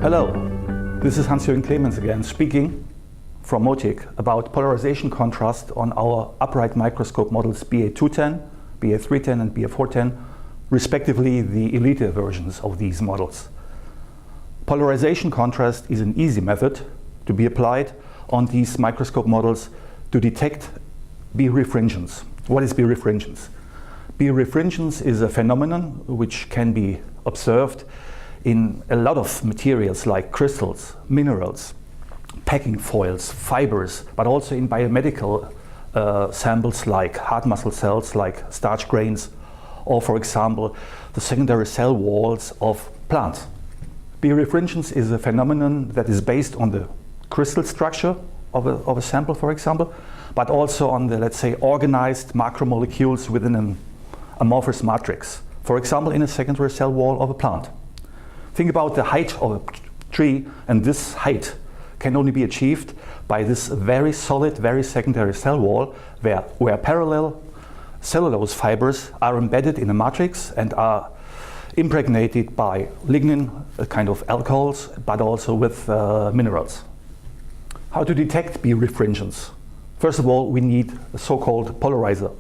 Hello, this is Hans-Jürgen Clemens again speaking from Motic about polarization contrast on our upright microscope models BA210, BA310 and BA410, respectively the elite versions of these models. Polarization contrast is an easy method to be applied on these microscope models to detect birefringence. What is birefringence? Birefringence is a phenomenon which can be observed in a lot of materials like crystals, minerals, packing foils, fibers, but also in biomedical samples like heart muscle cells, like starch grains, or for example, the secondary cell walls of plants. Birefringence is a phenomenon that is based on the crystal structure of a sample, for example, but also on the, let's say, organized macromolecules within an amorphous matrix, for example, in a secondary cell wall of a plant. Think about the height of a tree, and this height can only be achieved by this very solid, very secondary cell wall where parallel cellulose fibers are embedded in a matrix and are impregnated by lignin, a kind of alcohols, but also with minerals. How to detect birefringence? First of all, we need a so-called polarizer,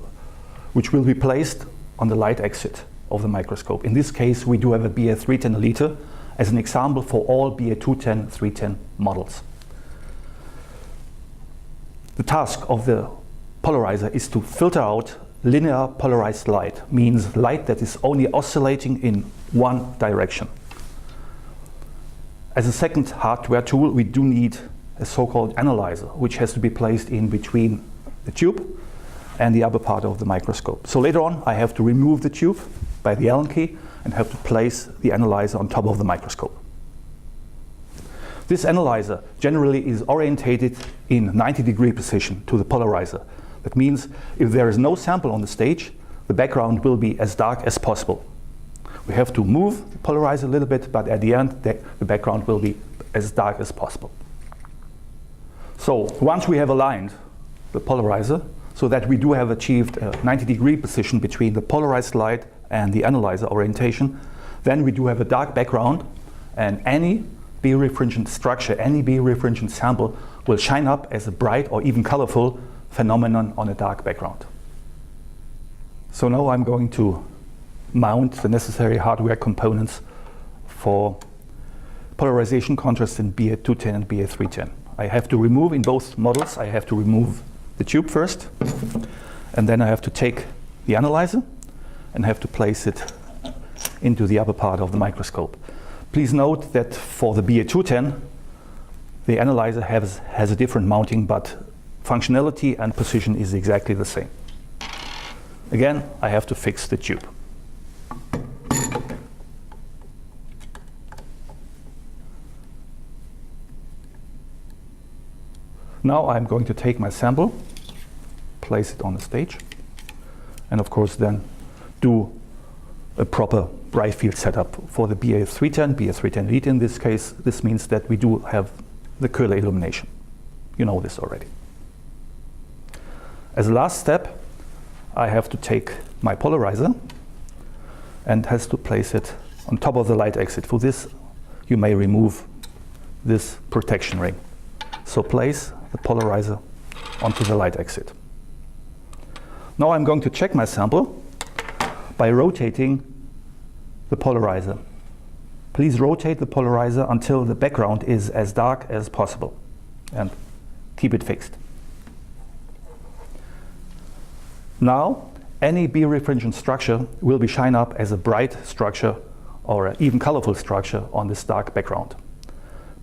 which will be placed on the light exit of the microscope. In this case, we do have a BA310 Elite as an example for all BA210, 310 models. The task of the polarizer is to filter out linear polarized light, means light that is only oscillating in one direction. As a second hardware tool, we do need a so-called analyzer, which has to be placed in between the tube and the upper part of the microscope. So later on, I have to remove the tube by the Allen key and have to place the analyzer on top of the microscope. This analyzer generally is orientated in 90-degree position to the polarizer. That means if there is no sample on the stage, the background will be as dark as possible. We have to move the polarizer a little bit, but at the end, the background will be as dark as possible. So once we have aligned the polarizer, so that we do have achieved a 90-degree position between the polarized light and the analyzer orientation, then we do have a dark background, and any birefringent structure, any birefringent sample will shine up as a bright or even colorful phenomenon on a dark background. So now I'm going to mount the necessary hardware components for polarization contrast in BA210 and BA310. I have to remove, in both models, I have to remove the tube first, and then I have to take the analyzer and have to place it into the upper part of the microscope. Please note that for the BA210, the analyzer has a different mounting, but functionality and position is exactly the same. Again, I have to fix the tube. Now I'm going to take my sample, place it on the stage, and of course then do a proper bright field setup for the BA310, BA310 Elite in this case. This means that we do have the curler illumination. You know this already. As a last step, I have to take my polarizer and has to place it on top of the light exit. For this, you may remove this protection ring. So place the polarizer onto the light exit. Now I'm going to check my sample by rotating the polarizer. Please rotate the polarizer until the background is as dark as possible and keep it fixed. Now any birefringent structure will be shine up as a bright structure or an even colorful structure on this dark background.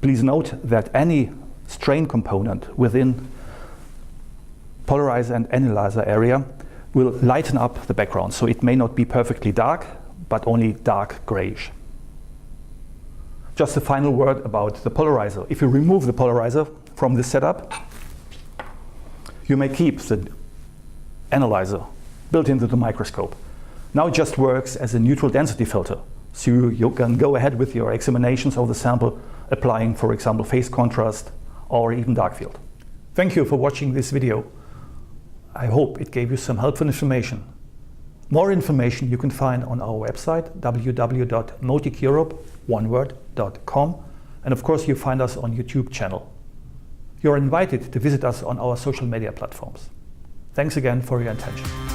Please note that any strain component within polarizer and analyzer area will lighten up the background, so it may not be perfectly dark, but only dark grayish. Just a final word about the polarizer. If you remove the polarizer from this setup, you may keep the analyzer built into the microscope. Now it just works as a neutral density filter, so you can go ahead with your examinations of the sample, applying, for example, phase contrast or even dark field. Thank you for watching this video. I hope it gave you some helpful information. More information you can find on our website www.moticeurope.com. And of course, you find us on YouTube channel. You're invited to visit us on our social media platforms. Thanks again for your attention.